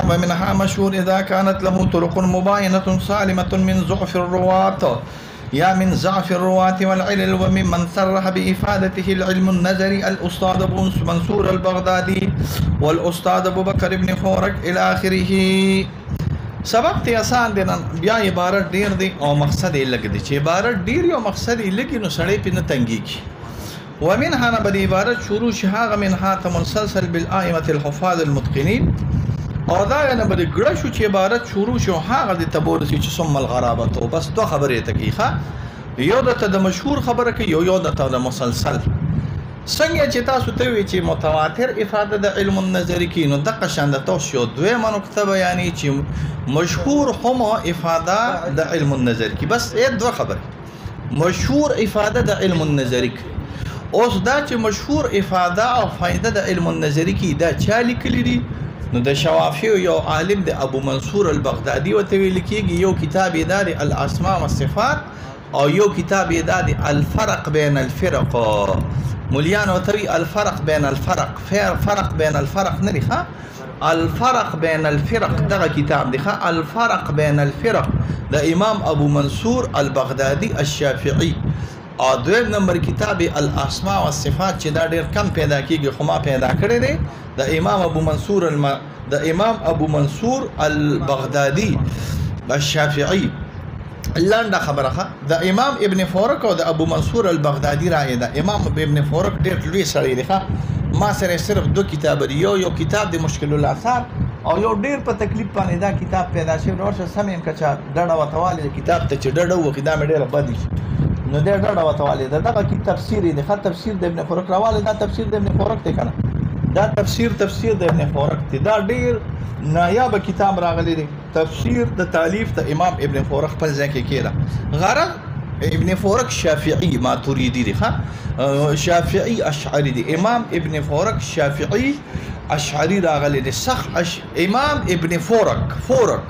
ومنها مشهور إذا كانت له طرق مباينة سالمة من ضعف الرواة يا من ضعف الرواة والعلل. وممن صرح بإفادته العلم النظري الأستاذ أبو منصور البغدادي والأستاذ أبو بكر بن فورك إلى آخره. سبق ته آسان دی نن بیا عبارت ډیر دی او مقصد یې لږ دی. چې عبارت ډیر او مقصد یې لږ نو سړی پې نه تنګېږي. ومنها نه به د عبارت شروع شي هغه منها مسلسل بالآئمة الحفاظ المتقنین او دا نه به د ګړه شو چې عبارت شروع شي هغه د تبورسي چې ثم الغرابة او بس دوه خبرې ته کوي ښه. یو درته د مشهور خبره کوي یو درته د مسلسل. څنګه چې تاسو ته وی چې متواتر افاده د علم النظری کې نو دغه شان د توشو دویمه نقطه بیانې چې مشهور هم افاده د علم النظر کې بس دوه خبره مشهور افاده د علم النظر کې. اوس دا چې مشهور افاده او فائده د علم النظر کې دا چا لیکلی دي نو د شوافی یو عالم د ابو منصور البغدادي وته ویل کېږي. یو کتاب یې د الاسماء والصفات او یو کتاب یې د الفرق بین الفرق. مولیان وتوی الفرق بین الفرق فرق بین الفرق نه ښه الفرق بین الفرق دغه کتاب دی ښه الفرق بین الفرق د امام ابو منصور البغدادي الشافعي. او دویم نمبر کتاب الاسماء والصفات چې دا ډیر کم پیدا کیږي خو ما پیدا کړی دی د امام ابو منصور البغدادي الشافعي. لنډه خبره د امام ابن فورک او د ابو منصور البغدادي رائے ده. امام ابن فورک ډېر لوی سړی دی ما سره صرف دو کتاب دی یو کتاب د مشکل الاثار او یو ډېر په تکلیف باندې دا کتاب پیدا شوی نو څه سمیم کچا ډډه وتواله کتاب ته چې ډډه وکړي دا مې ډېره بد شي نو ډډه وتواله دغه کی تفسیر دی تفسیر د ابن فورک راواله دا تفسیر د ابن فورک ته کنه دا تفسیر د ابن فورک ته دا ډېر نایاب کتاب راغلی دی. تفسیر د تالیف د امام ابن فورک په ځای کې کېده. غرض ابن فورک شافعي ماتوریدی دی شافعي اشعری دی. امام ابن فورک شافعي اشعری راغلی دی امام ابن فورک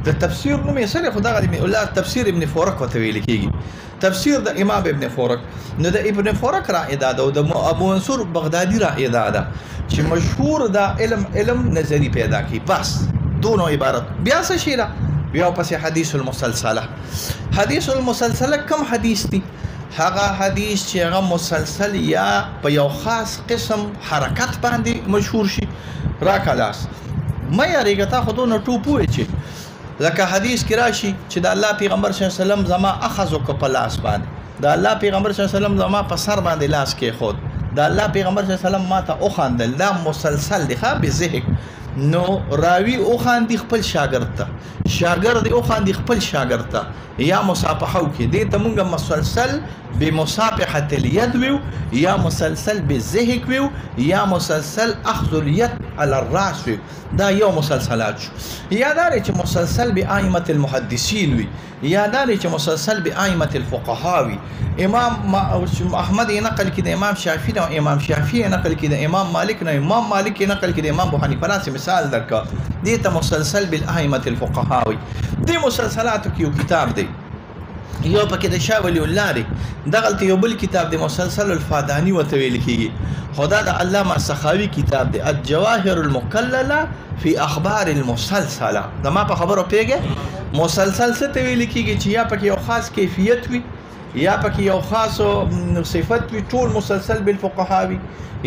د تفسیر نوم یې سره خدای غلی الله تفسیر ابن فورک وته ویل کېږي. تفسیر د امام ابن فورک نو د ابن فورک را اعداد او د ابو منصور بغدادي را اعداد چې مشهور دا علم نظری پیدا کی. بس دونو عبارت بیا څه شي را بیا پس حدیث المسلسله. حدیث المسلسله کم حدیث دی هغه حدیث چې هغه مسلسل یا په یو خاص قسم حرکت باندې مشهور شي را کلاس مې یریګه تا خو نو ټوپو چې لکه حدیث کې راشي چې د الله پیغمبر صلی الله علیه وسلم زما اخذ وک په لاس باندې د الله پیغمبر صلی الله علیه وسلم زما په سر باندې لاس کې خود د الله پیغمبر صلی الله علیه وسلم ماته او خاندل دا مسلسل دی ښه به ذهن نو راوی او خاندي خپل شاګرد ته شاګرد او خاندي خپل شاګرد ته یا مصافحه وکي دې ته مونږه مسلسل بمصافحه اليد ویو یا مسلسل بالذهن ویو یا مسلسل اخذ اليد على الراس ویو دا یو مسلسلات شو. یا دا چې مسلسل بائمه المحدثین وی یا دا چې مسلسل بائمه الفقهاء وی. امام احمد نقل کړي د امام شافعي او امام شافعي نقل کړي د امام مالک نه امام مالک نقل کړي د امام ابو حنیفه راس مثال درکا دې ته مسلسل بالائمه الفقهاء وی. دې مسلسلاتو کې یو کتاب دی یو پکې د شاه ولی الله دی دغه یو بل کتاب د مسلسل الفادانی وته ویل کیږي. خدا د علامه سخاوي کتاب دی الجواهر المكلله فی اخبار المسلسله. د ما په خبرو پیګه مسلسل څه ته ویل کیږي چې یا پکې یو خاص کیفیت وي یا پکې یو خاص صفت وي. ټول مسلسل بالفقهاء وي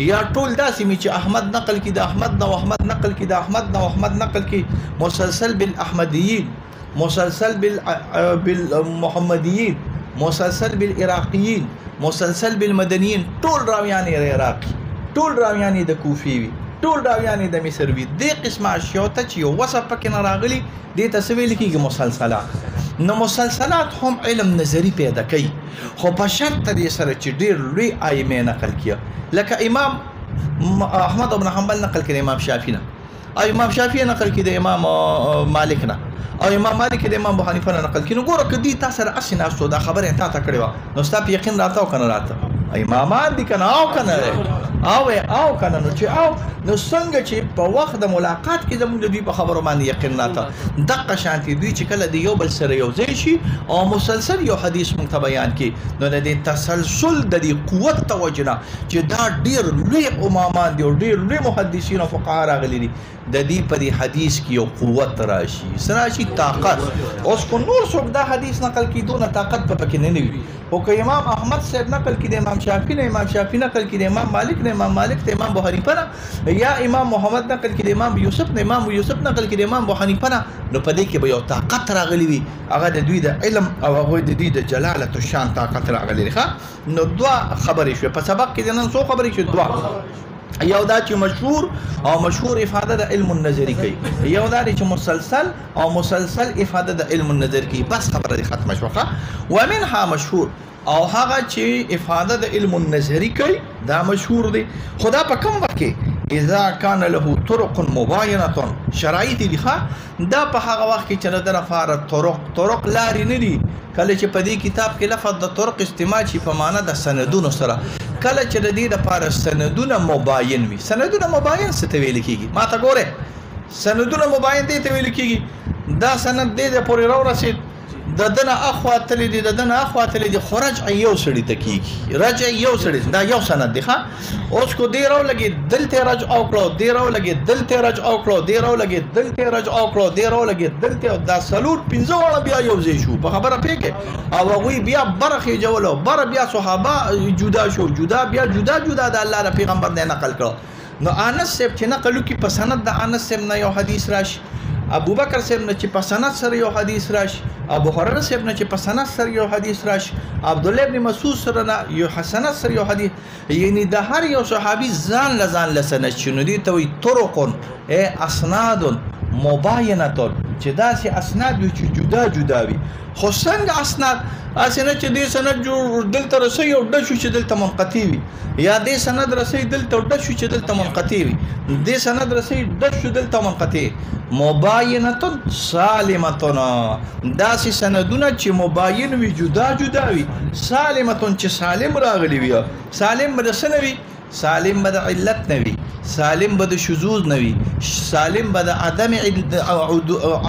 یا ټول داسې می چې احمد نقل کړي د احمد نو احمد نقل کړي د احمد نو احمد نقل کړي مسلسل بالاحمدیین مسلسل بالمحمدیین مسلسل بالعراقیین مسلسل بالمدنیین ټول راویان عراقي ټول راویان د کوفی وي ټول راویان د مصر وي. دې قسمه اشیاء ته چې یو وصف پکې نه راغلي دې ته څه ویل کېږي مسلسلات. نو مسلسلات هم علم نظری پیدا کوي خو په شرط دې سره چې ډېر لوی ائمه نقل کړي لکه امام احمد بن حنبل نقل کړي امام شافعي نه او امام شافعي نقل کړي د امام مالک نه او امام مالک د امام ابو حنیفه نه نقل کړي. نو ګوره کدي تاسو سره اسنه دا خبره تا ته کړې و نو ستاسو یقین راته او کنه راته امامان دي کنه او کنه او کنه نو چې او نو څنګه چې په وخت د ملاقات کې زموږ د دوی په خبرو باندې یقین راته دغه شانتي دوی چې کله د یو بل سره یو ځای شي او مسلسل یو حدیث مونږ ته بیان کړي نو د دې تسلسل د دې قوت توجنه چې دا ډیر لوی امامان دي او ډیر لوی محدثین او فقها راغلي دي د دې په دې حدیث کې یو قوت راشي سراشي طاقت اوس کو نور څوک دا حدیث نقل کړي دونه طاقت په پکې نه وي او که امام احمد صاحب نقل کړي د امام شافعي نه امام شافعي نقل کړي د امام مالک نه امام مالک ته امام ابو حنیفه نه یا امام محمد نقل کړي د امام یوسف نه امام یوسف نقل کړي د امام ابو حنیفه نه نو په دې کې به یو طاقت راغلي وي هغه د دوی د علم او هغه د دوی د جلالت او شان طاقت راغلي ښه نو دوه خبرې شوې په سبق کې نن څو خبرې شوې دوه یو دا چې مشهور افاده د علم النظری کوي یو دا چې مسلسل افاده د علم النظر کوي بس خبره ختمه شوه ومنها مشهور او هغه چې افاده د علم النظری کوي دا مشهور دی خدا په کوم وخت کې اذا كان له طرق مباينه شرایط دي دا په هغه وخت کې چې د لپاره طرق لاري نه دي کله چې په دې کتاب کې لفظ د طرق استعمال شي په معنا د سندونو سره کله چې د دې لپاره سندونه مباين وي سندونه مباين څه ته ویل کیږي ما ته ګوره سندونه مباين دي ته ویل کیږي دا سند دې پورې راو رسید د دنه اخوا تللی دي د دنه اخوا تللی دي خرج یو سړی تکیږي رجع یو سړی دا یو سند دی ښا اوس کو دی راو لګي دلته رج او کړو دی راو لګي دلته رج او کړو دی راو لګي دلته رج او کړو دی راو لګي دلته دا سلور 15 وړ بیا یو ځای شو په خبره پیګه او هغه بیا برخه جوړو بر بیا صحابه جدا شو جدا د الله د پیغمبر نه نقل کړو نو انس صاحب چې نقل کی په سند د انس صاحب نه یو حدیث راشي ابو بکر صاحب نه چې په سند سره یو حدیث راشي ابو هريره صاحب نه چې په سند سره یو حدیث راشي عبد الله ابن مسعود سره نه یو حسن سره یو حدیث یعنی د هر یو صحابي ځان لسند شنو دي ته وي طرق اسناد مباینه چې دا سي اسناد چې جدا وي خو څنګه اسناد اسنه چې دې سند جوړ دلته رسي او د شو چې دلته منقطع وي یا دې سند رسي دلته د شو چې دلته منقطع وي دې سند رسي د شو دلته منقطع مباینه سالمه دا سي سندونه چې مباین وي جدا وي سالمه چې سالم راغلي وي سالم بدسنوي سالم بد علت نوي سالم بد شذوذ نوي سالم بد عدم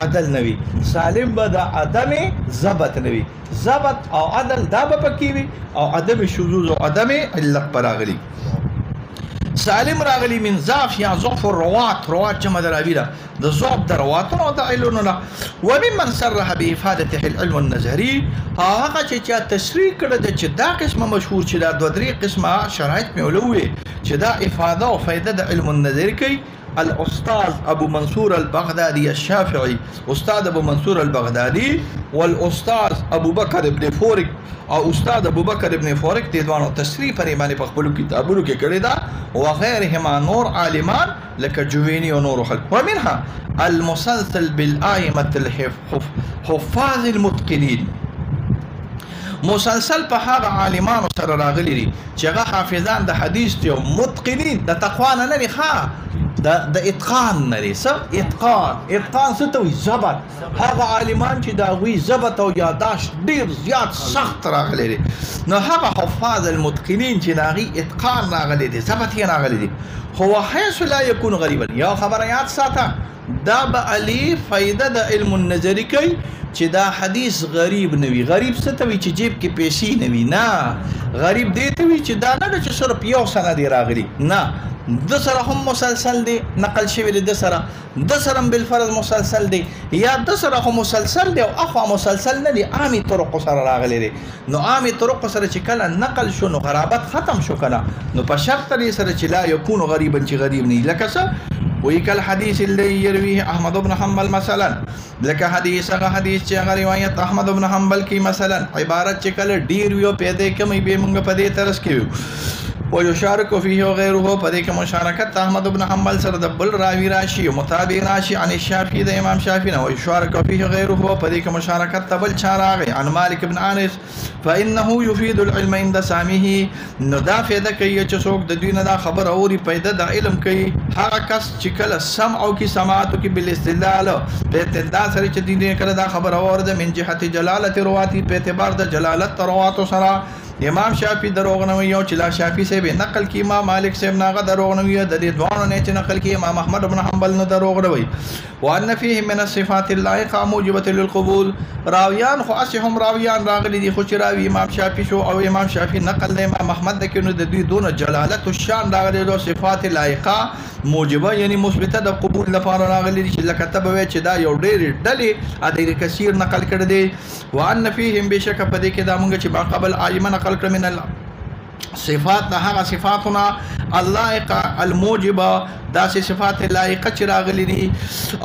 عدل نوي سالم بد عدم ضبط نوي ضبط او عدل دا پکې وي او عدم شذوذ او عدم علت پراغلي سالم راغلي من ضعف یا ضعف روات جمع دراویلا د ضعف درواتونو د علونو وممن صرح بافاده العلم النظري هغه چې تشریح کړه چې دا قسمه مشهور چې دا دوه درې قسمه شرایط مولوي چې دا افاده او فائده د علم النظري کوي الاستاذ ابو منصور البغدادي الشافعي استاذ ابو منصور البغدادي والاستاذ ابو بكر ابن فورك او استاد ابو بکر ابن فورک د دوانو تصریح پر باندې په خپل کتابونو کې کړی دا او غیرهما نور عالمان لکه جوینی او نور خلق ومنها المسلسل بالائمه الحفاظ المتقنين مسلسل په هغه عالمانو سره راغلي دي چې هغه حافظان د حدیث دي او متقنین د تقوا نه لري د اتقان لري څه اتقان څه ته وي ضبط هغه عالمان چې دا وی ضبط او یاداشت ډیر زیات سخت راغلي دي نو هغه حفاظ المتقنین چې داغي اتقان راغلي دي ضبط یې راغلي دي هو حيث لا يكون غریبا یا خبره یاد ساته دا به علی فائده د علم النظری کوي چې دا حدیث غریب نوي غریب څه ته وي چې جیب کې پیسې نوي نه غریب دی ته وي چې دا نه چې صرف یو سند راغلي نه د سره هم مسلسل دی نقل شوی دی د سره بالفرض مسلسل دی یا د سره هم مسلسل دی او اخوا مسلسل نه دی عامي طرق سره راغلي دی نو عامي طرق سره چې کله نقل شو نو غرابت ختم شو کنه نو په شرط لري سره چې لا يكون غریبا چې غریب نه لکه څه وی کل حدیث الذي يرويه احمد بن حنبل مثلا لکه حدیث چې روایت احمد بن حنبل کی مثلا عبارت چې کله ډیر ویو پیدا کمی به موږ په دې ترس کې ويشارك فيه غيره پدې کې مشارکت احمد بن حنبل سره د بل راوی راشي مطابق راشي عن الشافعي د امام شافعي او يشارك فيه غيره پدې کې مشارکت تبل چاراغي عن مالك بن انس فانه يفيد العلم عند سامعه نو دا فائدہ کوي چې څوک د دین دا خبر اوري پیدا د علم کوي هغه کس چې کله سمع او کی سماعت او کی بالاستدلال په اعتدال سره چې دین کړه دا خبر اورده من جهه جلالت رواتي په اعتبار د جلالت رواتو سره امام شافعي دروغ نه وي او چې لا شافعي صاحب نقل کی امام مالک صاحب ناغه دروغ نه وي د دې دوانو نه چې نقل کی امام احمد بن حنبل نه دروغ نه وي وان فيه من الصفات اللائقه موجبه للقبول راویان خو اسهم راویان راغلي دي خو چې راوي امام شافعي شو او امام شافعي نقل له امام احمد د کینو د دوی دونه جلالت او شان راغلي دي صفات لائقه موجبه یعنی مثبته د قبول لپاره راغلي دي چې لکه تبه چې دا یو ډېر ډلې ا ډېر کثیر نقل کړي دي وان فيهم بشک په دې کې دا مونږ چې ما قبل ایمن نقل کړ من صفات هغه صفاتنا اللائقه الموجبه دا صفات لائقه چې راغلي دي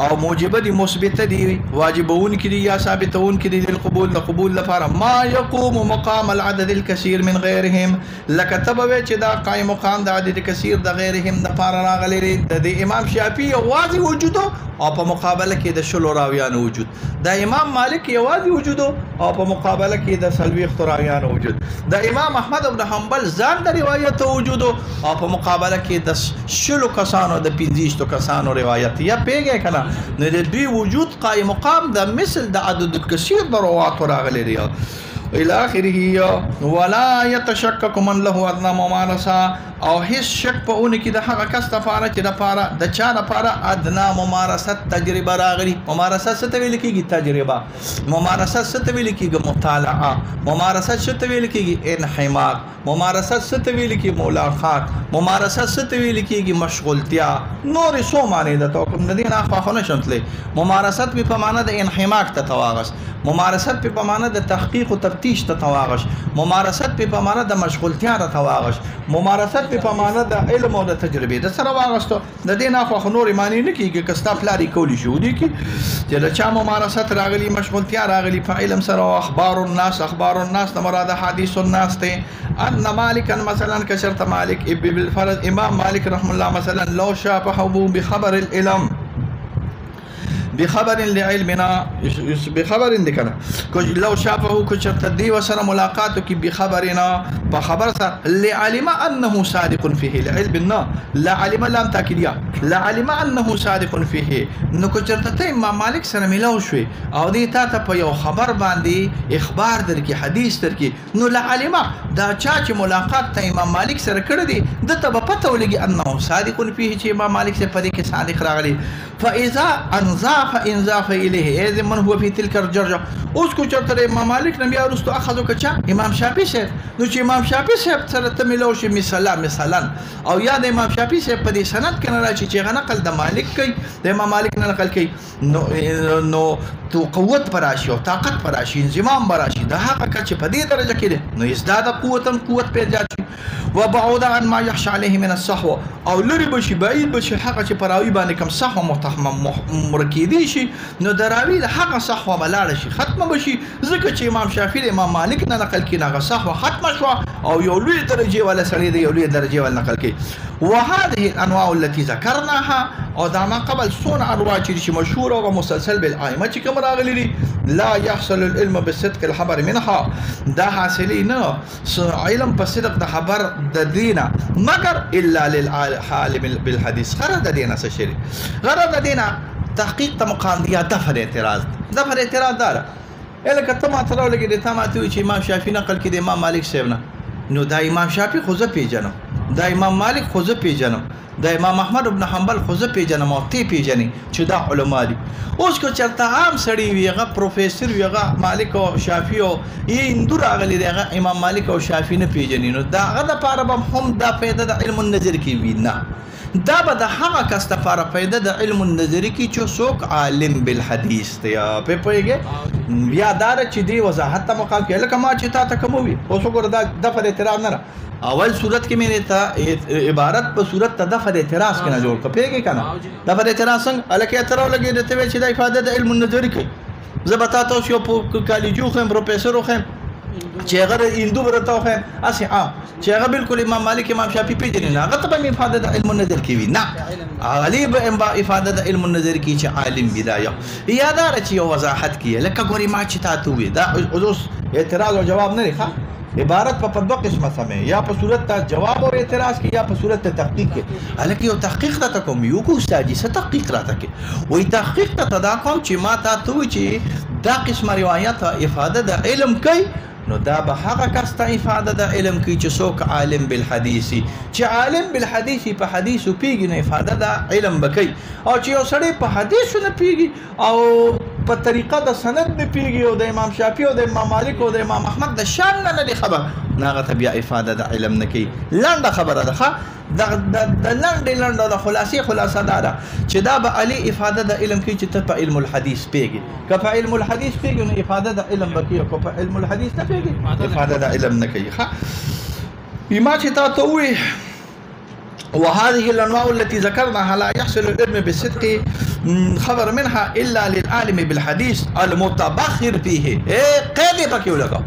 او موجبه دي مثبته دي واجبون کې دي یا ثابتون کې دي للقبول لقبول لپاره ما يقوم مقام العدد الكثير من غيرهم لكتب چې دا قائم مقام د عدد کثیر د غیرهم د لپاره راغلي دي د امام شافعي واجب وجود او په مقابله کې د شلو راویانو وجود د امام مالک یوازې وجود او په مقابله کې د سلويخ راویانو وجود د امام احمد بن حنبل ځان د روایت وجود او په مقابله کې د شلو کسانو د 15 کسانو روایت یا پیګه کنا نه د دوی وجود قائم مقام د مثل د عدد کثیر د روایت راغلي دي الى اخره ولا يتشكك من له ادنى ممارسه او هیڅ شک په اون کې د هغه کس لپاره چې د لپاره د چا لپاره ادنا ممارسه تجربه راغلي ممارسه څه ته ویل کېږي تجربه ممارسه څه ته ویل کېږي مطالعه ممارسه څه ته ویل کېږي انحماق ممارسه څه ته ویل کېږي ملاقات ممارسه څه ته ویل کېږي مشغولتیا نور څه معنی د توکم د دې نه خو نه شمتلې ممارست په معنا د انحماق ته تواغس ممارست په معنا د تحقیق او تفتیش ته تواغش ممارست په معنا د مشغولتیا ته تواغش ممارست په معنا د علم او د تجربه د سره واغستو د دې نه خو نور معنی نه کیږي که ستا پلاری کولی شو دي کی چې د چا ممارست راغلی مشغولتیا راغلی په علم سره او اخبار الناس د مراد حدیث الناس ته ان مالک مثلا کشرت مالک بالفرض امام مالک رحم الله مثلا لو شابه بخبر العلم بخبر لعلمنا بخبر ذكر لو شافه كشرت دي وسر ملاقاتك بخبرنا بخبر لعلم انه صادق فيه لعلمنا لا علم لم تاكيديا لعلم انه صادق فيه نو كشرت امام مالك سره ملاو شوي او دي تا په یو خبر باندې اخبار درکې حدیث درکې نو لعلم دا چا ملاقات ته امام مالک سره کړی دي د ته په پته ولګي انه صادق فيه چې امام مالک سره په دې کې صادق راغلي فاذا انضاف اليه اذ من هو في تلك الجرجه اوس کو چرته امام مالک نبی ارستو اخذو کچا امام شافعي شه نو چې امام شافعي شه سره تملو شي مثلا او یا د امام شافعي شه په دې سند کې نه راځي چې غنقل د مالک کوي د امام مالک نه نقل کوي نو تو قوت پراشي او طاقت پراشي انضمام براشي د هغه کچ په دې درجه کې نو ازداد قوت پیدا شي وبعود عن ما يخشى عليه من الصحو او لري بشي بعيد بشي حق چې پراوي باندې کم صحو مرکیدي شي نو دراوي د حق صحو بلاړ شي ختم بشي ځکه چې امام شافعي امام مالک نه نقل کړي هغه صحو ختم شو او یو لوی درجه ولا سړي دی یو لوی درجه ولا نقل کړي وهذه الانواع التي ذكرناها او دا ما قبل صون انواع چې مشهور او مسلسل بالائمه چې کوم راغلي دي لا يحصل العلم بالصدق الخبر منها دا حاصلي نه علم په صدق د خبر د دینه مگر الا للعالم بالحديث غرض د دینه څه شي غرض د دینه تحقیق ته مقام دی دفع اعتراض دار الکه ته ما تر لګی د تماته چې امام شافعي نقل کړي د امام مالک صاحب نه نو دا امام شافعي خو زه پیژنم دا امام مالک خو زه پیژنم دا امام احمد ابن حنبل خو زه پیژنم او ته پیژنې چې دا علما دي اوس کو چرته عام سړی ویغه پروفیسور ویغه مالک او شافعي او اندور اغلی دغه امام مالک او شافعي نه پیژنې نو دا هغه د پاره هم دا پیدا د علم النظر کې وینا دا به د هغه کس لپاره پیدا د علم النظر کې چې څوک عالم بالحديث دی په پوهیږي بیا دا چې دی وضاحت ته مقام کې لکه ما چې تا کوموي اوس وګوره دا د پر اعتراض نه اول صورت کې مې ته عبارت په صورت ته د اعتراض کې نه جوړ کپېږي کنه د اعتراض څنګه الکه اعتراض لګي د ته چې د افاده د علم النظر کې زبتا تاسو یو په کالجو خم پروفیسور خم چې هغه هندو ورته خم اسی عام چې هغه بالکل امام مالک امام شافعي پیژنې نه هغه ته به افاده د علم النظر کې وي نه علي به افاده د علم النظر کې چې عالم بدايه یادار چې یو وضاحت کې لکه ګوري ما چې تاسو وي دا اوس اعتراض او جواب نه لري عبارت په دوه قسمه سمې یا په صورت ته جواب او اعتراض کې یا په صورت ته تحقیق کې الکه یو تحقیق ته کوم یو کو استاد څه تحقیق راته کې وای تحقیق ته تدا کوم چې ما تاسو چې دا قسمه روایت افاده د علم کوي نو دا به هغه کس ته افاده د علم کوي چې څوک عالم بالحدیث چې عالم بالحدیث په حدیثو پیږي نو افاده د علم بکوي او چې یو سړی په حدیثو نه پیږي او په طریقه د سند نه پیږي او د امام شافعي او د امام مالک او د امام احمد د شان نه دی خبر هغه ته بیا افاده د علم نه کوي. لنډه خبره ده د لنډې د خلاصه دا ده چې دا به علي افاده د علم کوي چې ته په علم الحدیث پیږي که په علم الحدیث پیږي نو افاده د علم به کوي او په علم الحدیث نه پیږي افاده د علم نه کوي. بما چې تا ته ووایي وهذه الأنواع التي ذكرناها لا يحصل العلم بالصدق خبر منها إلا للعالم بالحديث المتبخر فيه. قيد پکې ولګاو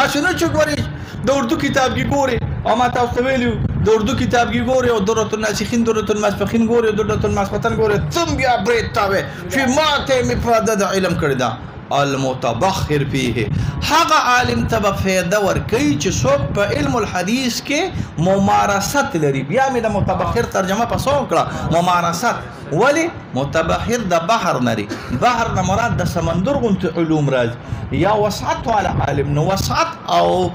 اشنو چګوري د اردو کتاب کې ګوري او ما تاسو ویلو د اردو کتاب کې ګوري او درۃ الناسخین درۃ المسبخین ګوري او درۃ المسبتن ګوري تم بیا برید تاوي چې ماته می فاده د علم کړی دا المتبخر فيه هغه عالم ته فایده ورکوي چې څوک په علم الحدیث کې ممارست لري. بیا مې د متبخر ترجمه په څو کړه ممارست ولی متبخر د بحر نری بحر نه مراد د سمندر غونډه علوم راځي یا وسعت والا عالم نو وسعت او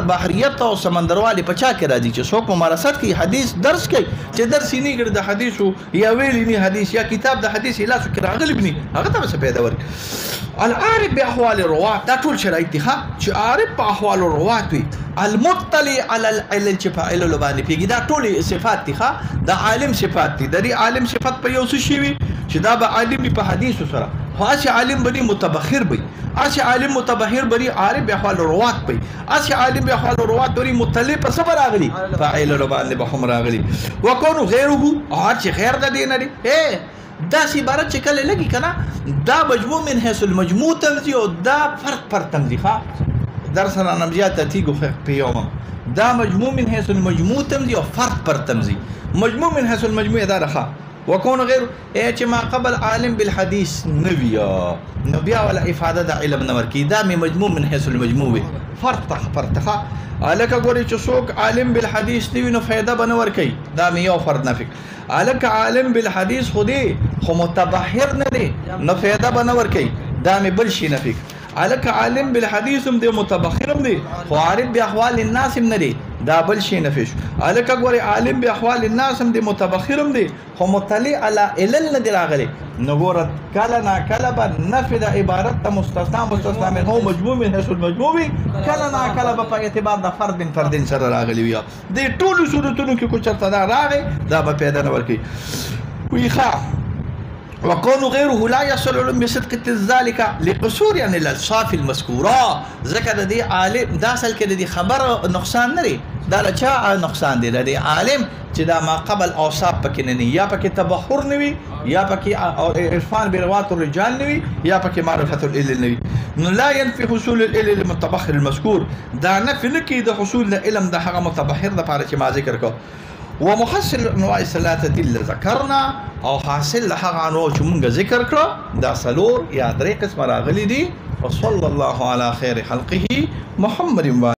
بحریت او سمندروالي په چا کې راځي چې څوک ممارست کوي حدیث درس کوي چې درس یې نه کړي د حدیثو یا ویلی نه حدیث یا کتاب د حدیث لا فکر راغلی بني هغه ته څه پیدا ورکړي. العارف باحوال الرواه دا ټول شرایط دي چې عارف په احوال الرواه وي المطلع على العلل چې په علل باندې پیږي دا ټول صفات دي دا عالم صفات دي د عالم صفات په یو څه شي وي چې دا به عالم په حدیث سره خاص عالم بني متبخر بي اش عالم متبخر بني عارف باحوال الرواه بي اش عالم باحوال الرواه بني مطلع په صبر راغلي فاعل باندې به هم راغلي وكون غيره او چې غیر د دین لري دا سی عبارت چې کله لګي کنه دا مجموع من حيث المجموع تمزي او دا فرق پر تمزي درسنا نمزيات تيجو في يوم دا مجموع من حيث المجموع تمزي او فرق پر تمزي مجموع من حيث المجموع دا رخا وكون غير چې ما قبل عالم بالحديث نبي ولا افاده دا علم نور کی دا مجموع من حيث المجموع فرق فرق الک غوري چې څوک عالم بالحديث دی نو فائدہ بنور کوي دا مې یو فرد نه فکر الک عالم بالحديث خودي خو متبحر نه دی نو فائدہ بنور کوي دا مې بل شي نه فکر الک عالم بالحديث هم دی متبخر هم دی خو عارف باحوال الناس هم نه دی دا بل شي نه فش الک غوري عالم باحوال الناس هم دی متبخر هم دی خو مطلع على علل نه دی راغلي نو ګور کله نا کله به نفذ عبارت مستثنا من هو مجموع من حيث المجموع کله نا کله په اعتبار د فرد سره راغلی وي د ټولو صورتونو کې کو چرته دا راغی دا به پیدا نه ورکی وی ښه وكون غيره لا يصل علم بصدق ذلك لقصور يعني الالصاف المذكوره ذكر دي عالم دا اصل کې دي خبر نقصان نه لري دا چا نقصان دي د عالم چې دا ما قبل اوصاف پکې نه یا پکې تبحر نه وي یا پکې عرفان بروات الرجال نه وي یا پکې معرفت العلل نه وي لا ينفي حصول العلل المتبخر المذكور دا نفي نکي د حصول العلم د هغه متبخر د لپاره چې ما ذکر کو ومحصل انواع الثلاثه اللي ذكرنا او حاصل لها انواع چې مونږ ذکر کړو دا سلور یا درې قسم راغلي دي وصلى الله على خير خلقه محمد